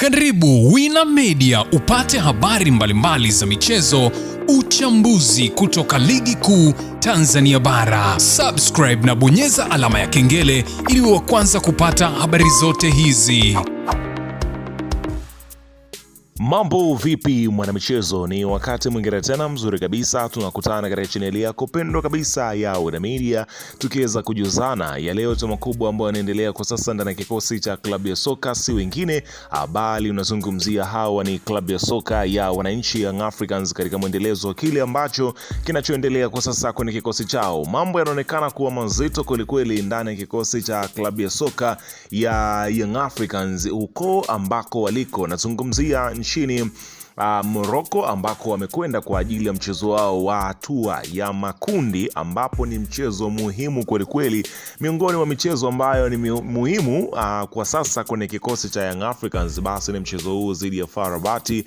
Karibu Wina Media upate habari mbalimbali za michezo, uchambuzi kutoka ligi kuu Tanzania bara. Subscribe na bonyeza alama ya kengele ili uwe wa kwanza kupata habari zote hizi. Mambo vipi mwanamichezo, ni wakati mwingine tena mzuri kabisa tunakutana katika chaneli yako pendwa kabisa ya Wina Media, tukiweza kujuzana yale yote makubwa ambayo yanaendelea kwa sasa ndani ya kikosi cha klabu ya soka, si wengine bali unazungumzia hawa ni klabu ya soka ya wananchi Young Africans, katika mwendelezo kile ambacho kinachoendelea kwa sasa kwenye kikosi chao. Mambo yanaonekana kuwa mazito kweli ndani ya kikosi cha klabu ya soka ya Young Africans huko ambako waliko, nazungumzia nchini Morocco, ambako wamekwenda kwa ajili ya mchezo wao wa hatua ya makundi, ambapo ni mchezo muhimu kweli miongoni mwa michezo ambayo ni muhimu kwa sasa kwenye kikosi cha Young Africans. Basi ni mchezo huu dhidi ya FAR Rabat,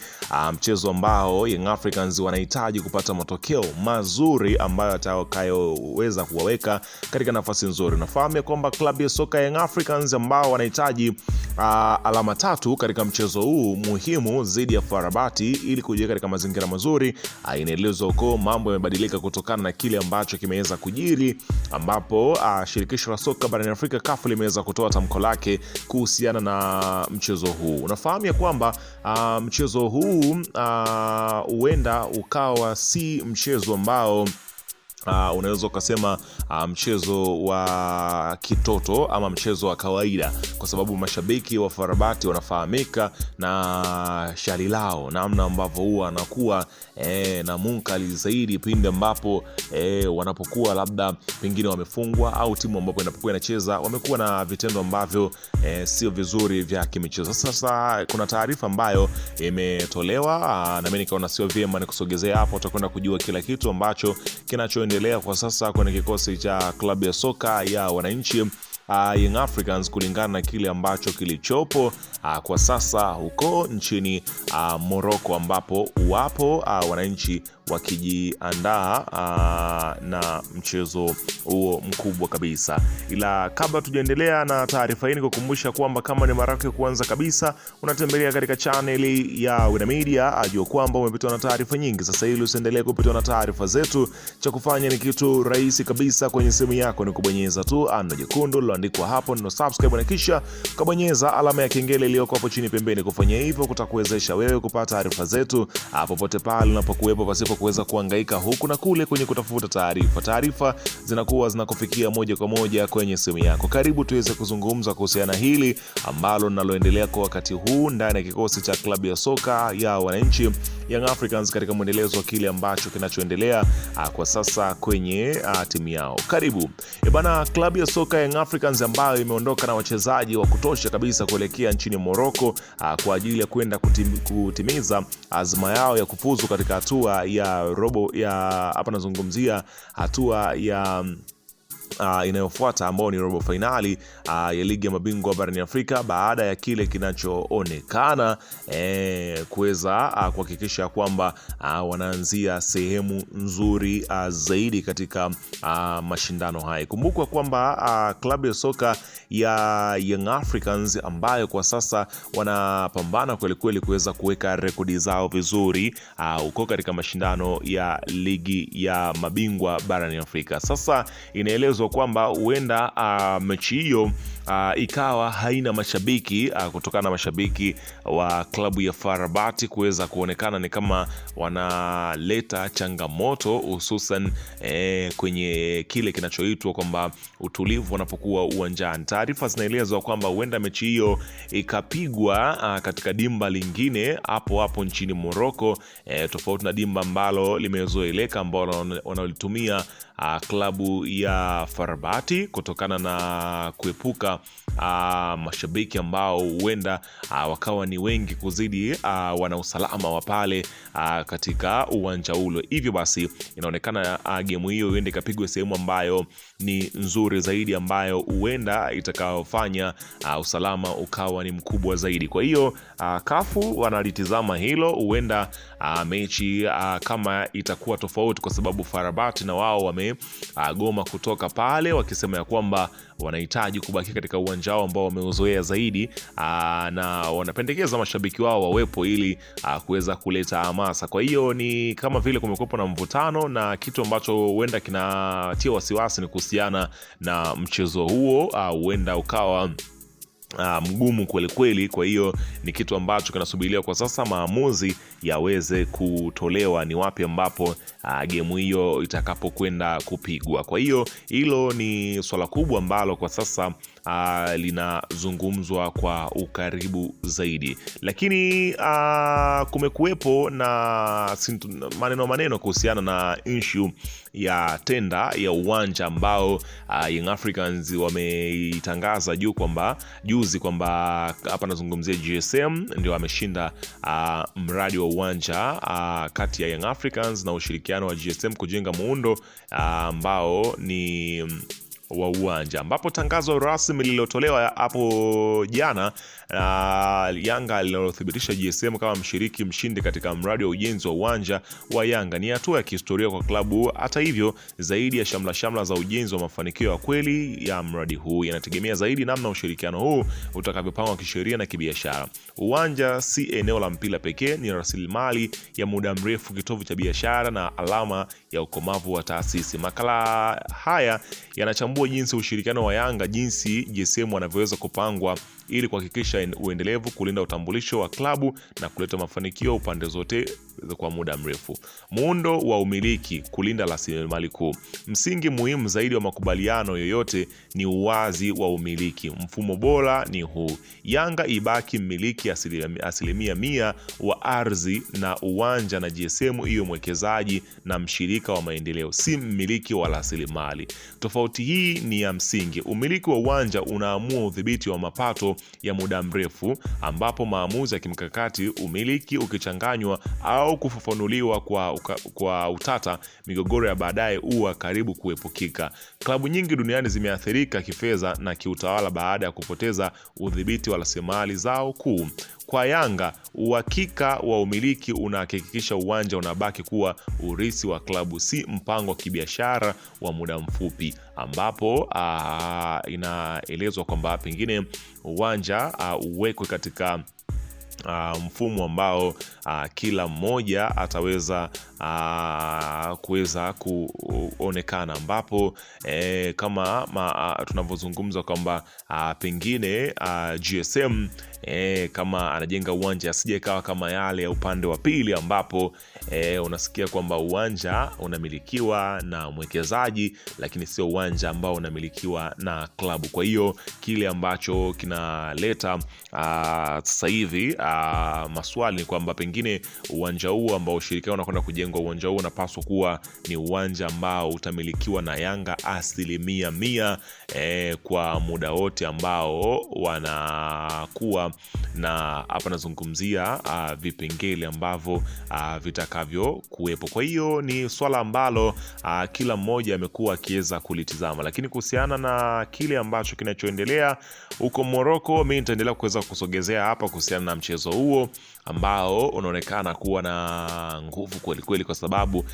mchezo ambao Young Africans wanahitaji kupata matokeo mazuri ambayo atakayoweza kuwaweka katika nafasi nzuri. Nafahamu kwamba klabu ya soka Young Africans ambao wanahitaji alama 3 katika mchezo huu muhimu dhidi ya FAR Rabat ili kujiweka katika mazingira mazuri. Inaelezwa huko mambo yamebadilika kutokana na kile ambacho kimeweza kujiri, ambapo shirikisho la soka barani Afrika CAF limeweza kutoa tamko lake kuhusiana na mchezo huu. Unafahamu ya kwamba mchezo huu huenda ukawa si mchezo ambao unaweza ukasema mchezo wa kitoto ama mchezo wa kawaida, kwa sababu mashabiki wa FAR Rabat wanafahamika na shali lao, namna ambavyo huwa anakuwa na munkali zaidi pindi ambapo wanapokuwa labda pengine wamefungwa, au timu ambapo inapokuwa inacheza wamekuwa na vitendo ambavyo sio vizuri vya kimichezo. Sasa kuna taarifa ambayo imetolewa na mimi nikaona sio vyema nikusogezea hapo, utakwenda kujua kila kitu ambacho kinachoendelea kwa sasa kwenye kikosi cha klabu ya soka ya wananchi Young Africans, kulingana na kile ambacho kilichopo kwa sasa huko nchini Morocco, ambapo wapo wananchi wakijiandaa na mchezo huo mkubwa kabisa. Ila kabla tujaendelea na taarifa hii, nikukumbusha kwamba kama ni mara yako kwanza kabisa unatembelea katika channel ya Wina Media, ajua kwamba umepitwa na taarifa nyingi. Sasa ili usiendelee kupitwa na taarifa zetu, cha kufanya ni kitu rahisi kabisa. Kwenye simu yako ni kubonyeza tu ano jekundu liloandikwa hapo neno subscribe, na kisha kubonyeza alama ya kengele iliyoko hapo chini pembeni. Kufanya hivyo kutakuwezesha wewe kupata taarifa zetu popote pale unapokuwepo, pasipo kuweza kuhangaika huku na kule kwenye kutafuta taarifa. Taarifa zinakuwa zinakufikia moja kwa moja kwenye simu yako. Karibu tuweze kuzungumza kuhusiana hili ambalo linaloendelea kwa wakati huu ndani ya kikosi cha klabu ya soka ya wananchi Young Africans, katika mwendelezo wa kile ambacho kinachoendelea kwa sasa kwenye timu yao. Karibu. Bana, klabu ya soka Young Africans ambayo imeondoka na wachezaji wa kutosha kabisa kuelekea nchini Morocco kwa ajili ya kwenda kutimiza azma yao ya kufuzu katika hatua ya robo ya, hapa nazungumzia hatua ya inayofuata ambao ni robo finali ya ligi ya mabingwa barani Afrika, baada ya kile kinachoonekana kuweza kuhakikisha kwamba wanaanzia sehemu nzuri zaidi katika mashindano haya. Kumbukwa kwamba klabu ya soka ya Young Africans ambayo kwa sasa wanapambana kweli kuweza kuweka rekodi zao vizuri uko katika mashindano ya ligi ya mabingwa barani Afrika. Sasa inaelezwa kwamba huenda mechi hiyo ikawa haina mashabiki kutokana na mashabiki wa klabu ya FAR Rabat kuweza kuonekana ni kama wanaleta changamoto, hususan kwenye kile kinachoitwa kwamba utulivu wanapokuwa uwanjani. Taarifa zinaelezwa kwamba huenda mechi hiyo ikapigwa katika dimba lingine hapo nchini Morocco, tofauti na dimba ambalo limezoeleka ambalo wanalitumia klabu ya FAR Rabat, kutokana na kuepuka mashabiki ambao huenda wakawa ni wengi kuzidi wana usalama wa pale katika uwanja ule. Hivyo basi inaonekana game hiyo huenda ikapigwa sehemu ambayo ni nzuri zaidi, ambayo huenda itakayofanya usalama ukawa ni mkubwa zaidi. Kwa hiyo kafu wanalitizama hilo, huenda mechi kama itakuwa tofauti, kwa sababu FAR Rabat na wao wame wamegoma kutoka pale, wakisema ya kwamba wanahitaji kubaki katika uwanja wao ambao wameuzoea zaidi, na wanapendekeza mashabiki wao wawepo ili kuweza kuleta hamasa. Kwa hiyo ni kama vile kumekuwa na mvutano, na kitu ambacho huenda kinatia wasiwasi ni kuhusiana na mchezo huo, huenda ukawa mgumu kweli kweli. Kwa hiyo ni kitu ambacho kinasubiriwa kwa sasa, maamuzi yaweze kutolewa ni wapi ambapo gemu hiyo itakapokwenda kupigwa. Kwa hiyo hilo ni swala kubwa ambalo kwa sasa linazungumzwa kwa ukaribu zaidi, lakini kumekuwepo na maneno kuhusiana na issue ya tenda ya uwanja ambao Young Africans wameitangaza juzi kwamba hapa nazungumzia GSM ndio ameshinda mradi wa uwanja kati ya Young Africans na ushirikiano wa GSM kujenga muundo ambao ni wa uwanja, ambapo tangazo rasmi lililotolewa hapo jana Yanga linalothibitisha GSM kama mshiriki mshindi katika mradi wa ujenzi wa uwanja wa Yanga ni hatua ya kihistoria kwa klabu. Hata hivyo, zaidi ya shamla za ujenzi wa mafanikio ya kweli ya mradi huu yanategemea zaidi namna ushirikiano huu utakavyopangwa kisheria na kibiashara. Uwanja si eneo la mpira pekee, ni rasilimali ya muda mrefu, kitovu cha biashara na alama ya ukomavu wa taasisi. Makala haya yanachambua jinsi ushirikiano wa Yanga, jinsi GSM wanavyoweza kupangwa ili kuhakikisha uendelevu, kulinda utambulisho wa klabu na kuleta mafanikio upande zote kwa muda mrefu. Muundo wa umiliki, kulinda rasilimali kuu. Msingi muhimu zaidi wa makubaliano yoyote ni uwazi wa umiliki. Mfumo bora ni huu: Yanga ibaki mmiliki 100% wa ardhi na uwanja, na GSM hiyo mwekezaji na mshirika wa maendeleo, si mmiliki wa rasilimali. Tofauti hii ni ya msingi. Umiliki wa uwanja unaamua udhibiti wa mapato ya muda mrefu, ambapo maamuzi ya kimkakati, umiliki ukichanganywa au kufafanuliwa kwa utata, migogoro ya baadaye huwa karibu kuepukika. Klabu nyingi duniani zimeathirika kifedha na kiutawala baada ya kupoteza udhibiti wa rasilimali zao kuu. Kwa Yanga, uhakika wa umiliki unahakikisha uwanja unabaki kuwa urithi wa klabu, si mpango wa kibiashara wa muda mfupi, ambapo inaelezwa kwamba pengine uwanja uwekwe katika mfumo ambao kila mmoja ataweza kuweza kuonekana, ambapo kama tunavyozungumza kwamba pengine GSM kama anajenga uwanja asije kawa kama yale ya upande wa pili, ambapo unasikia kwamba uwanja unamilikiwa na mwekezaji lakini sio uwanja ambao unamilikiwa na klabu. Kwa hiyo kile ambacho kinaleta sasa hivi maswali ni kwamba pengine uwanja huu ambao ushirikiano unakwenda kujengwa, uwanja huu unapaswa kuwa ni uwanja ambao utamilikiwa na Yanga 100% kwa muda wote ambao wanakuwa na, hapa nazungumzia vipengele ambavyo vitakavyo kuwepo. Kwa hiyo ni swala ambalo kila mmoja amekuwa akiweza kulitizama, lakini kuhusiana na kile ambacho kinachoendelea huko Morocco, mimi nitaendelea kuweza kusogezea hapa kuhusiana na mchezo huo ambao unaonekana kuwa na nguvu kweli kweli, kwa sababu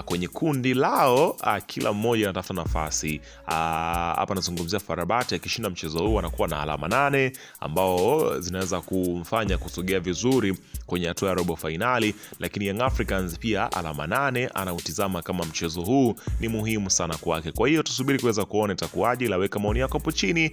kwenye kundi lao kila mmoja anatafuta nafasi. Hapa nazungumzia FAR Rabat, akishinda mchezo huu anakuwa na alama 8 ambao zinaweza kumfanya kusogea vizuri kwenye hatua ya robo finali, lakini Young Africans pia alama 8 anautizama kama mchezo huu ni muhimu sana kwake. Kwa hiyo tusubiri kuweza kuona itakuwaje. Laweka maoni yako hapo chini.